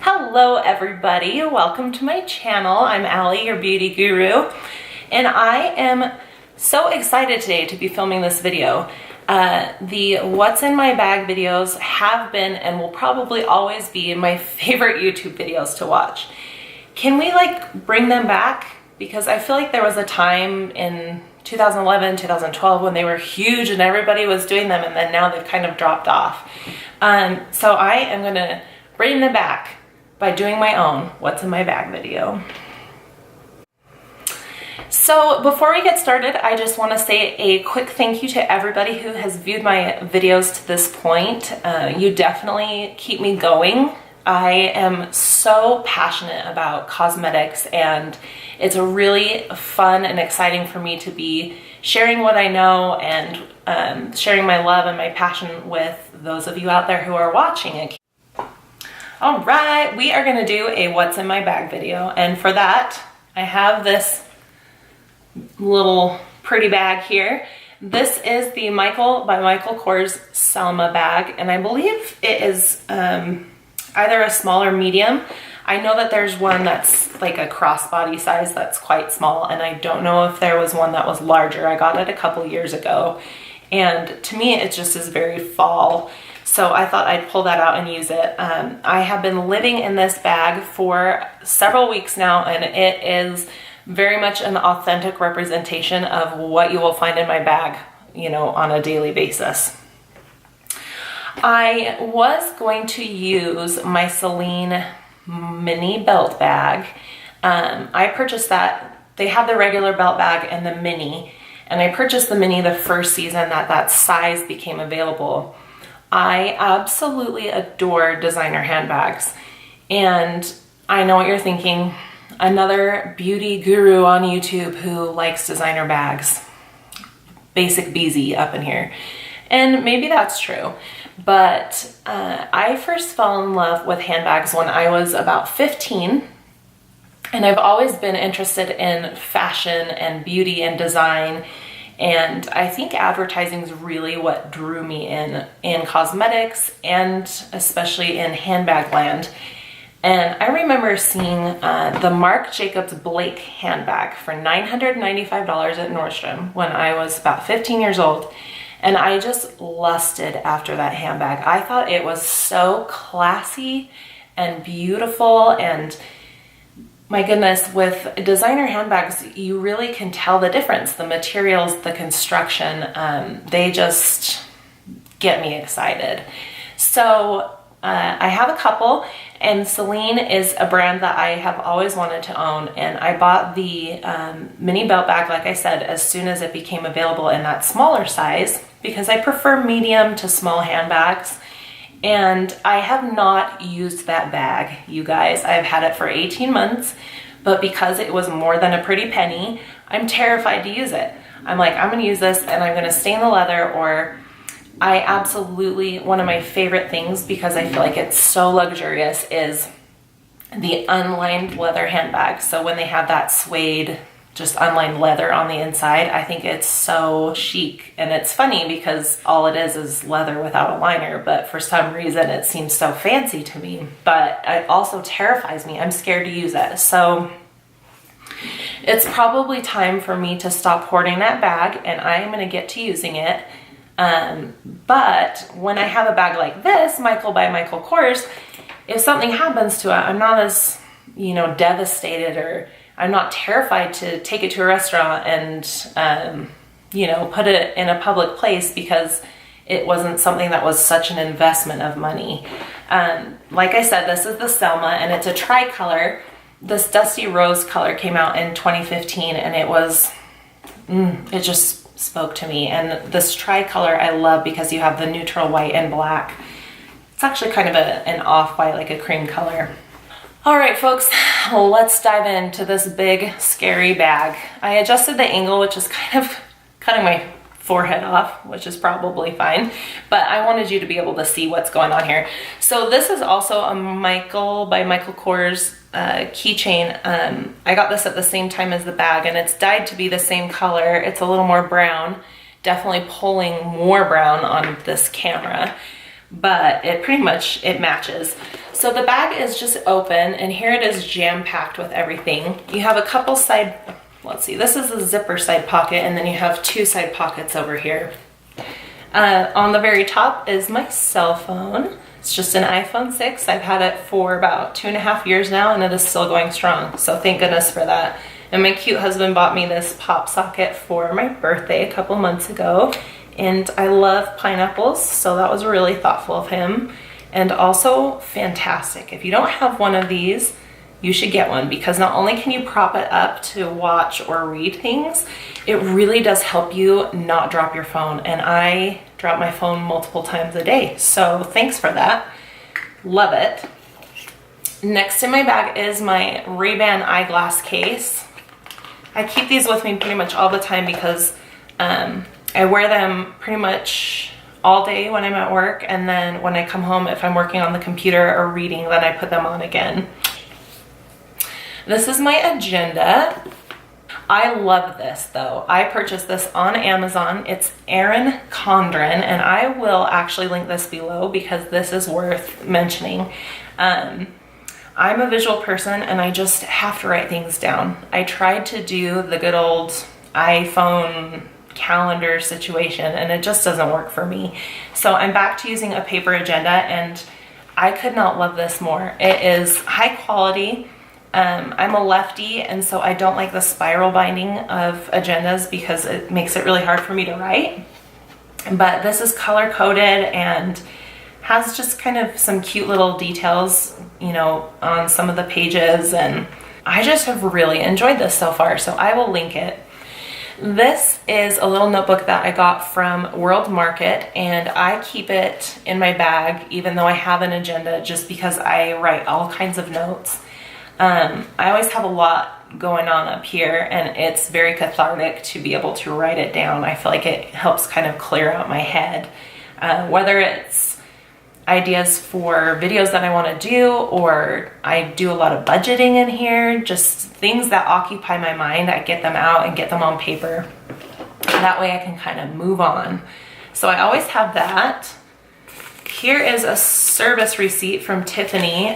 Hello everybody, welcome to my channel. I'm Allie, your beauty guru, and I am so excited today to be filming this video. The what's in my bag videos have been and will probably always be my favorite YouTube videos to watch. Can we bring them back? Because I feel like there was a time in 2011, 2012 when they were huge and everybody was doing them, and then now they've kind of dropped off. So I am gonna bring them back by doing my own what's in my bag video. So before we get started, I just want to say a quick thank you to everybody who has viewed my videos to this point. You definitely keep me going. I am so passionate about cosmetics, and it's really fun and exciting for me to be sharing what I know and sharing my love and my passion with those of you out there who are watching it. All right, we are gonna do a what's in my bag video, and for that I have this little pretty bag here. This is the Michael by Michael Kors Selma bag, and I believe it is either a small or medium. I know that there's one that's like a crossbody size that's quite small, and I don't know if there was one that was larger. I got it a couple years ago, and to me it just is very fall. So I thought I'd pull that out and use it. I have been living in this bag for several weeks now, and it is very much an authentic representation of what you will find in my bag, you know, on a daily basis. I was going to use my Celine mini belt bag. I purchased that. They have the regular belt bag and the mini, and I purchased the mini the first season that size became available. I absolutely adore designer handbags, and I know what you're thinking, another beauty guru on YouTube who likes designer bags. Basic Beezy up in here. And maybe that's true, but I first fell in love with handbags when I was about 15, and I've always been interested in fashion and beauty and design. And I think advertising is really what drew me in cosmetics, and especially in handbag land. And I remember seeing the Marc Jacobs Blake handbag for $995 at Nordstrom when I was about 15 years old. And I just lusted after that handbag. I thought it was so classy and beautiful, and my goodness, with designer handbags, you really can tell the difference. The materials, the construction, they just get me excited. So I have a couple, and Celine is a brand that I have always wanted to own, and I bought the mini belt bag, like I said, as soon as it became available in that smaller size, because I prefer medium to small handbags. And I have not used that bag, you guys. I've had it for 18 months, but because it was more than a pretty penny, I'm terrified to use it. I'm like, I'm gonna use this and I'm gonna stain the leather, or I absolutely, one of my favorite things, because I feel like it's so luxurious, is the unlined leather handbag. So when they have that suede, just unlined leather on the inside, I think it's so chic. And it's funny because all it is leather without a liner, but for some reason it seems so fancy to me. But it also terrifies me. I'm scared to use it. So it's probably time for me to stop hoarding that bag, and I'm gonna get to using it. But when I have a bag like this, Michael by Michael Kors, if something happens to it, I'm not as, devastated, or I'm not terrified to take it to a restaurant and, put it in a public place because it wasn't something that was such an investment of money. Like I said, this is the Selma, and it's a tricolor. This dusty rose color came out in 2015, and it was, it just spoke to me. And this tricolor I love because you have the neutral white and black. It's actually kind of an off-white, like a cream color. All right, folks, let's dive into this big, scary bag. I adjusted the angle, which is kind of cutting my forehead off, which is probably fine, but I wanted you to be able to see what's going on here. So this is also a Michael by Michael Kors keychain. I got this at the same time as the bag, and it's dyed to be the same color. It's a little more brown, definitely pulling more brown on this camera, but it pretty much, it matches. So the bag is just open, and here it is jam-packed with everything. You have a couple side, let's see, this is the zipper side pocket, and then you have two side pockets over here. On the very top is my cell phone. It's just an iPhone 6. I've had it for about 2.5 years now, and it is still going strong. So thank goodness for that. And my cute husband bought me this pop socket for my birthday a couple months ago. And I love pineapples, so that was really thoughtful of him. And also fantastic. If you don't have one of these, you should get one, because not only can you prop it up to watch or read things, it really does help you not drop your phone. And I drop my phone multiple times a day, so thanks for that. Love it. Next in my bag is my Ray-Ban eyeglass case. I keep these with me pretty much all the time because I wear them pretty much all day when I'm at work, and then when I come home, if I'm working on the computer or reading, then I put them on again. This is my agenda. I love this though. I purchased this on Amazon. It's Erin Condren, and I will actually link this below because this is worth mentioning. I'm a visual person, and I just have to write things down. I tried to do the good old iPhone calendar situation, and it just doesn't work for me. So I'm back to using a paper agenda, and I could not love this more. It is high quality. I'm a lefty, and so I don't like the spiral binding of agendas because it makes it really hard for me to write. But this is color coded and has just kind of some cute little details, you know, on some of the pages, and I just have really enjoyed this so far, so I will link it. This is a little notebook that I got from World Market, and I keep it in my bag even though I have an agenda, just because I write all kinds of notes. I always have a lot going on up here, and it's very cathartic to be able to write it down. I feel like it helps kind of clear out my head, whether it's ideas for videos that I want to do, or I do a lot of budgeting in here, just things that occupy my mind. I get them out and get them on paper. That way I can kind of move on. So I always have that. Here is a service receipt from Tiffany.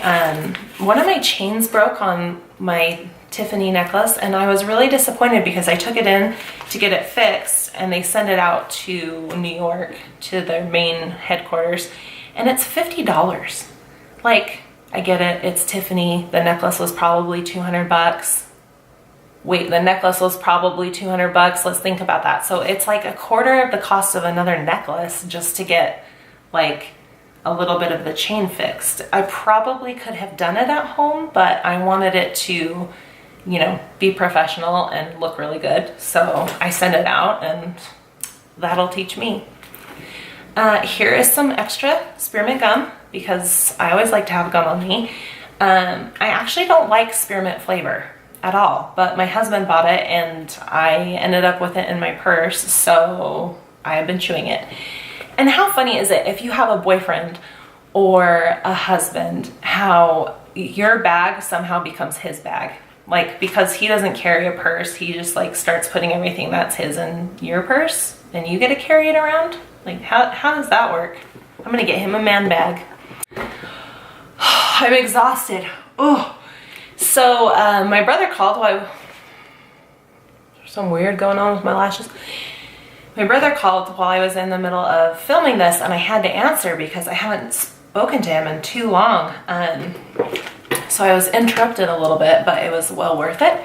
One of my chains broke on my Tiffany necklace, and I was really disappointed because I took it in to get it fixed, and they send it out to New York to their main headquarters, and it's $50. Like, I get it, it's Tiffany. The necklace was probably 200 bucks. Wait, the necklace was probably 200 bucks. Let's think about that. So it's like a quarter of the cost of another necklace just to get like a little bit of the chain fixed. I probably could have done it at home, but I wanted it to, you know, be professional and look really good. So I sent it out, and that'll teach me. Here is some extra spearmint gum because I always like to have gum on me. I actually don't like spearmint flavor at all, but my husband bought it and I ended up with it in my purse, so I've been chewing it. And how funny is it if you have a boyfriend or a husband, how your bag somehow becomes his bag? Like, because he doesn't carry a purse, he just like starts putting everything that's his in your purse, and you get to carry it around? Like, how does that work? I'm gonna get him a man bag. I'm exhausted. Oh, so my brother called. There's some weird going on with my lashes. My brother called while I was in the middle of filming this, and I had to answer because I haven't spoken to him in too long. So I was interrupted a little bit, but it was well worth it.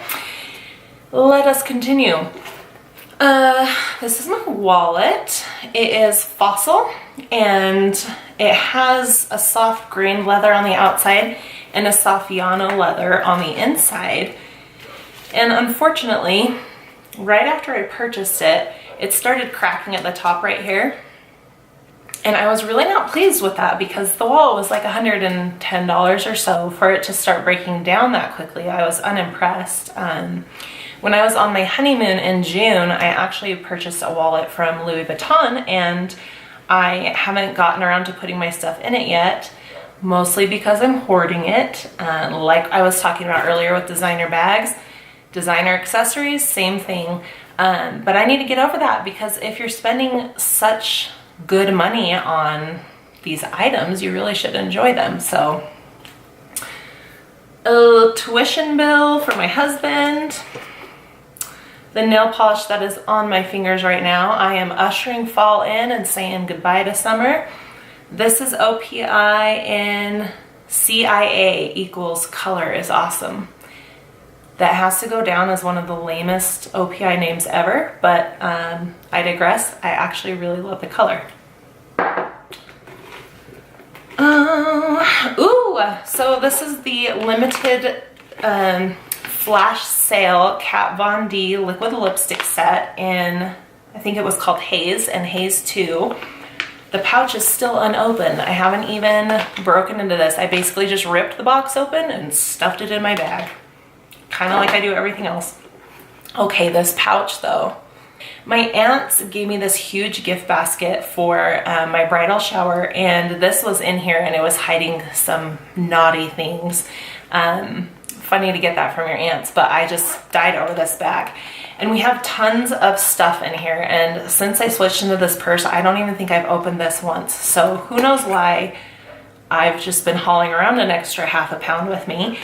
Let us continue. This is my wallet. It is Fossil, and it has a soft grain leather on the outside and a Saffiano leather on the inside. And unfortunately, right after I purchased it, it started cracking at the top right here. And I was really not pleased with that because the wallet was like $110 or so. For it to start breaking down that quickly, I was unimpressed. When I was on my honeymoon in June, I actually purchased a wallet from Louis Vuitton, and I haven't gotten around to putting my stuff in it yet, mostly because I'm hoarding it. Like I was talking about earlier with designer bags, designer accessories, same thing. But I need to get over that, because if you're spending such good money on these items, you really should enjoy them. So a tuition bill for my husband. The nail polish that is on my fingers right now. I am ushering fall in and saying goodbye to summer. This is OPI in CIA equals color is awesome. That has to go down as one of the lamest OPI names ever, but I digress. I actually really love the color. So this is the limited flash sale Kat Von D liquid lipstick set in, I think it was called Haze and Haze 2. The pouch is still unopened. I haven't even broken into this. I basically just ripped the box open and stuffed it in my bag. Kind of like I do everything else. Okay, this pouch though. My aunts gave me this huge gift basket for my bridal shower, and this was in here and it was hiding some naughty things. Funny to get that from your aunts, but I just died over this bag. And we have tons of stuff in here, and since I switched into this purse, I don't even think I've opened this once. So who knows why I've just been hauling around an extra half a pound with me.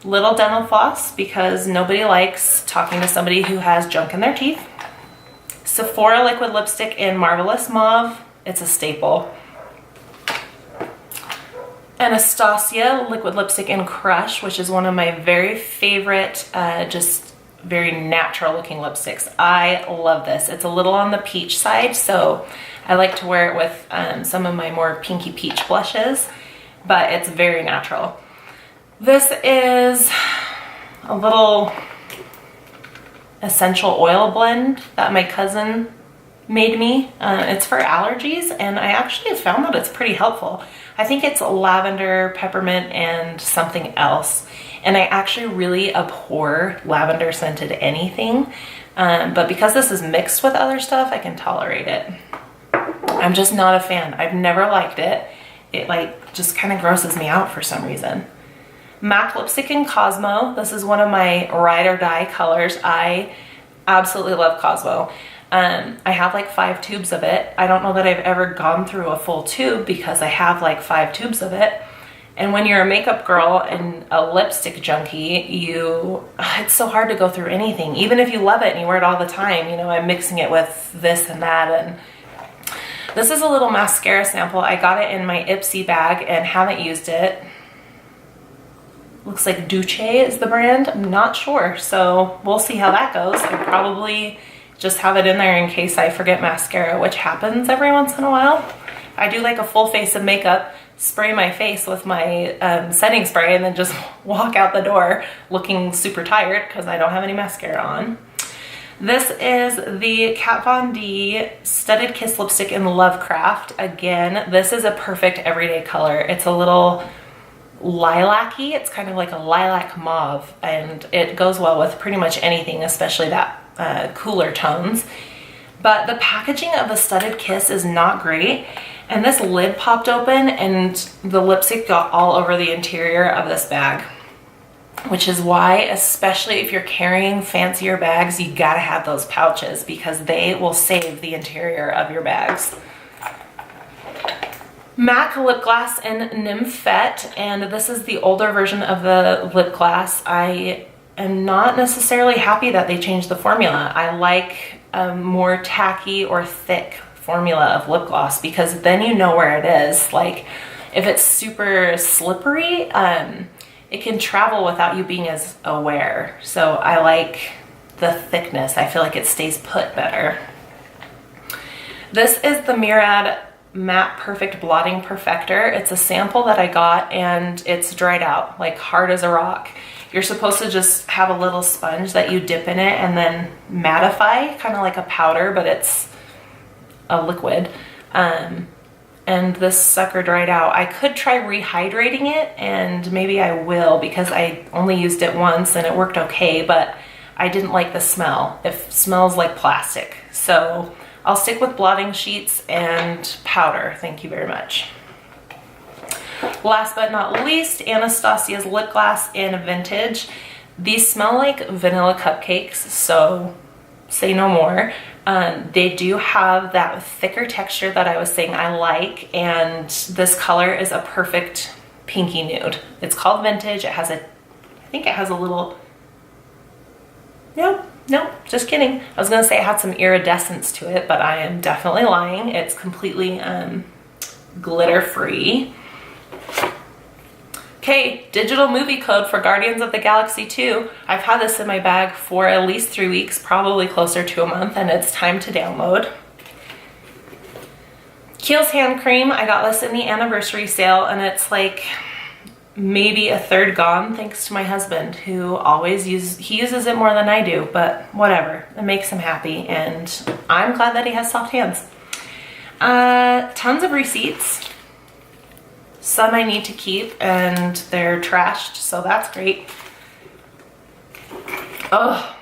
Little dental floss, because nobody likes talking to somebody who has junk in their teeth. Sephora liquid lipstick in Marvelous Mauve. It's a staple. Anastasia liquid lipstick in Crush, which is one of my very favorite, just very natural looking lipsticks. I love this. It's a little on the peach side, so I like to wear it with some of my more pinky peach blushes, but it's very natural. This is a little essential oil blend that my cousin made me. It's for allergies, and I actually have found that it's pretty helpful. I think it's lavender, peppermint, and something else. And I actually really abhor lavender scented anything. But because this is mixed with other stuff, I can tolerate it. I'm just not a fan. I've never liked it. It like just kind of grosses me out for some reason. MAC lipstick in Cosmo. This is one of my ride or die colors. I absolutely love Cosmo. I have like 5 tubes of it. I don't know that I've ever gone through a full tube because I have like 5 tubes of it. And when you're a makeup girl and a lipstick junkie, it's so hard to go through anything. Even if you love it and you wear it all the time, you know, I'm mixing it with this and that. And this is a little mascara sample. I got it in my Ipsy bag and haven't used it. Looks like Duce is the brand. I'm not sure, so we'll see how that goes. I probably just have it in there in case I forget mascara, which happens every once in a while. I do like a full face of makeup, spray my face with my setting spray, and then just walk out the door looking super tired because I don't have any mascara on. This is the Kat Von D Studded Kiss Lipstick in Lovecraft. Again, this is a perfect everyday color. It's a little lilac-y. It's kind of like a lilac mauve, and it goes well with pretty much anything, especially that cooler tones. But the packaging of the Studded Kiss is not great, and this lid popped open and the lipstick got all over the interior of this bag, which is why, especially if you're carrying fancier bags, you gotta have those pouches because they will save the interior of your bags. MAC lip gloss in Nymphette, and this is the older version of the lip gloss. I am not necessarily happy that they changed the formula. I like a more tacky or thick formula of lip gloss because then you know where it is. Like if it's super slippery, it can travel without you being as aware. So I like the thickness. I feel like it stays put better. This is the Murad Matte Perfect Blotting Perfector. It's a sample that I got and it's dried out, like hard as a rock. You're supposed to just have a little sponge that you dip in it and then mattify, kind of like a powder, but it's a liquid. And this sucker dried out. I could try rehydrating it, and maybe I will because I only used it once and it worked okay, but I didn't like the smell. It smells like plastic. So I'll stick with blotting sheets and powder. Thank you very much. Last but not least, Anastasia's lip gloss in Vintage. These smell like vanilla cupcakes, so say no more. They do have that thicker texture that I was saying I like, and this color is a perfect pinky nude. It's called Vintage. It has a, I think it has a little, nope, just kidding. I was gonna say it had some iridescence to it, but I am definitely lying. It's completely glitter free. Okay, digital movie code for Guardians of the Galaxy 2. I've had this in my bag for at least 3 weeks, probably closer to a month, and it's time to download. Kiehl's hand cream, I got this in the anniversary sale, and it's like maybe a third gone thanks to my husband, who always uses it more than I do, but whatever, it makes him happy, and I'm glad that he has soft hands. Tons of receipts. Some I need to keep and they're trashed, so that's great. Oh,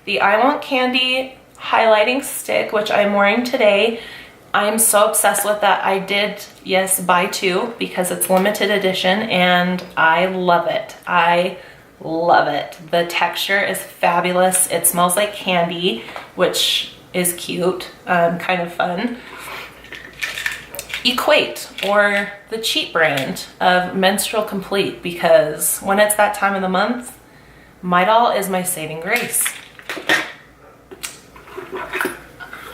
the I Want Candy highlighting stick, which I'm wearing today. I'm so obsessed with that. I did, yes, buy 2 because it's limited edition and I love it. I love it. The texture is fabulous. It smells like candy, which is cute, kind of fun. Equate, or the cheap brand of Menstrual Complete, because when it's that time of the month, My Doll is my saving grace.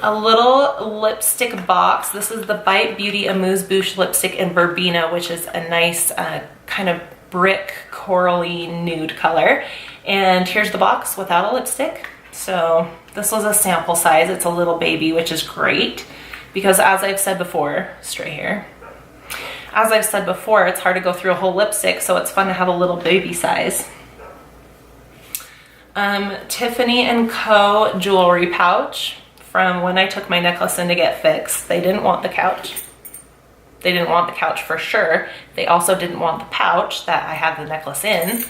A little lipstick box. This is the Bite Beauty Amuse Bouche lipstick in Verbena, which is a nice kind of brick corally nude color. And here's the box without a lipstick. So this was a sample size. It's a little baby, which is great. Because as I've said before, straight here, as I've said before, it's hard to go through a whole lipstick, so it's fun to have a little baby size. Tiffany & Co. jewelry pouch from when I took my necklace in to get fixed. They didn't want the couch. They didn't want the couch for sure. They also didn't want the pouch that I had the necklace in.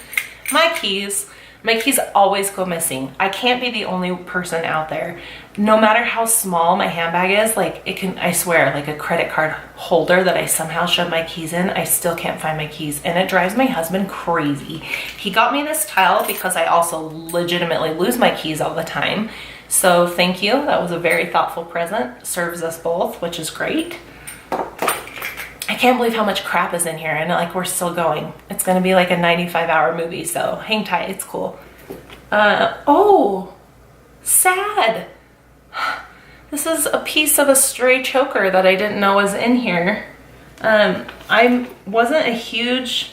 My keys. My keys always go missing. I can't be the only person out there. No matter how small my handbag is, like it can, I swear, like a credit card holder that I somehow shove my keys in, I still can't find my keys. And it drives my husband crazy. He got me this towel because I also legitimately lose my keys all the time. So thank you. That was a very thoughtful present. Serves us both, which is great. I can't believe how much crap is in here, and like we're still going. It's gonna be like a 95-hour movie, so hang tight, it's cool. Oh, sad. This is a piece of a stray choker that I didn't know was in here. I wasn't a huge,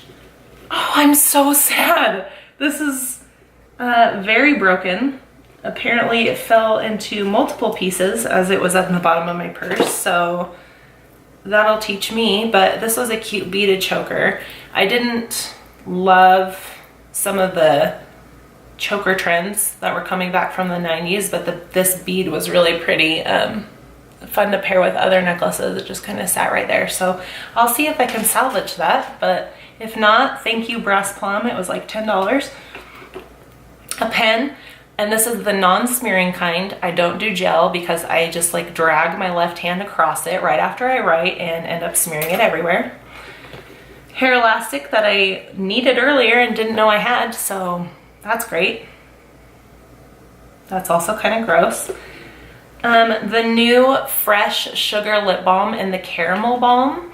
oh, I'm so sad. This is very broken. Apparently it fell into multiple pieces as it was at the bottom of my purse, so that'll teach me, but this was a cute beaded choker. I didn't love some of the choker trends that were coming back from the 90s, but this bead was really pretty fun to pair with other necklaces. It just kind of sat right there. So I'll see if I can salvage that, but if not, thank you Brass Plum. It was like $10. A pen. And this is the non-smearing kind. I don't do gel because I just like drag my left hand across it right after I write and end up smearing it everywhere. Hair elastic that I needed earlier and didn't know I had, so that's great. That's also kind of gross. The new Fresh Sugar Lip Balm in the Caramel Balm.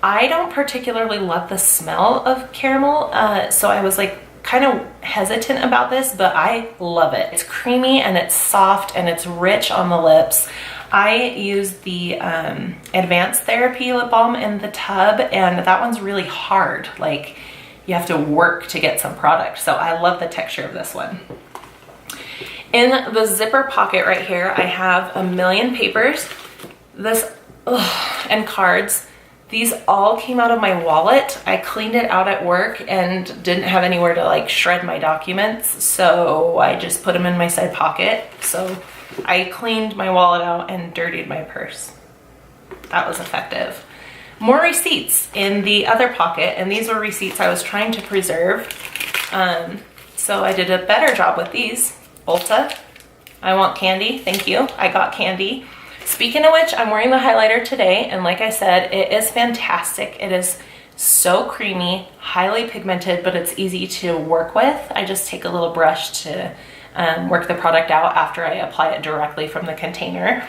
I don't particularly love the smell of caramel, so I was like kind of hesitant about this, but I love it. It's creamy and it's soft and it's rich on the lips. I use the Advanced Therapy lip balm in the tub, and that one's really hard. Like you have to work to get some product. So I love the texture of this one. In the zipper pocket right here, I have a million papers. This, and cards. These all came out of my wallet. I cleaned it out at work and didn't have anywhere to like shred my documents, so I just put them in my side pocket. So I cleaned my wallet out and dirtied my purse. That was effective. More receipts in the other pocket, and these were receipts I was trying to preserve. So I did a better job with these. Ulta, I Want Candy, thank you, I got candy. Speaking of which, I'm wearing the highlighter today, and like I said, it is fantastic. It is so creamy, highly pigmented, but it's easy to work with. I just take a little brush to work the product out after I apply it directly from the container.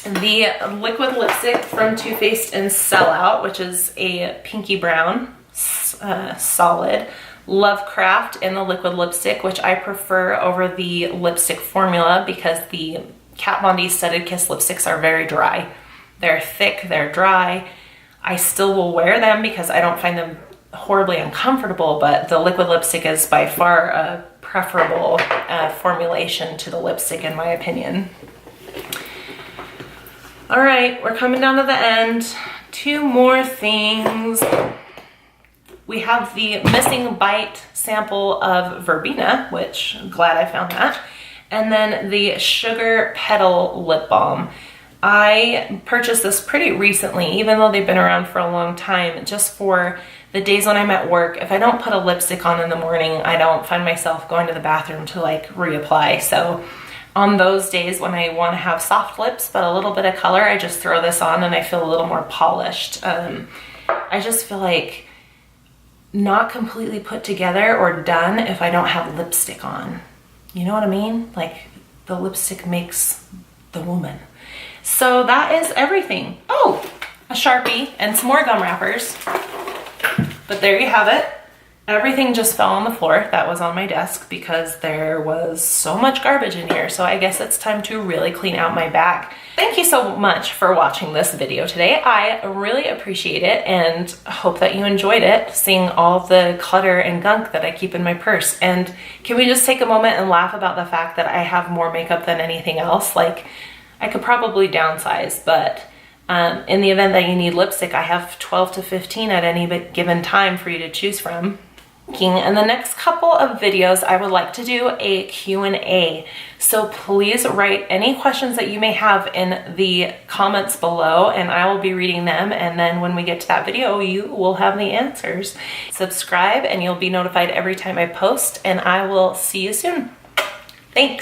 the liquid lipstick from Too Faced in Sellout, which is a pinky brown, solid. Lovecraft in the liquid lipstick, which I prefer over the lipstick formula because the Kat Von D Studded Kiss lipsticks are very dry. They're thick, they're dry. I still will wear them because I don't find them horribly uncomfortable, but the liquid lipstick is by far a preferable formulation to the lipstick in my opinion. All right, we're coming down to the end. 2 more things. We have the Missing Bite sample of Verbena, which I'm glad I found that. And then the Sugar Petal Lip Balm. I purchased this pretty recently, even though they've been around for a long time, just for the days when I'm at work. If I don't put a lipstick on in the morning, I don't find myself going to the bathroom to like reapply. So on those days when I want to have soft lips but a little bit of color, I just throw this on and I feel a little more polished. I just feel like not completely put together or done if I don't have lipstick on. You know what I mean? Like the lipstick makes the woman. So that is everything. Oh, a Sharpie and some more gum wrappers. But there you have it. Everything just fell on the floor that was on my desk because there was so much garbage in here. So I guess it's time to really clean out my bag. Thank you so much for watching this video today. I really appreciate it and hope that you enjoyed it, seeing all the clutter and gunk that I keep in my purse. And can we just take a moment and laugh about the fact that I have more makeup than anything else? Like, I could probably downsize, but in the event that you need lipstick, I have 12 to 15 at any given time for you to choose from. In the next couple of videos, I would like to do a Q&A. So please write any questions that you may have in the comments below and I will be reading them. And then when we get to that video, you will have the answers. Subscribe and you'll be notified every time I post, and I will see you soon. Thanks.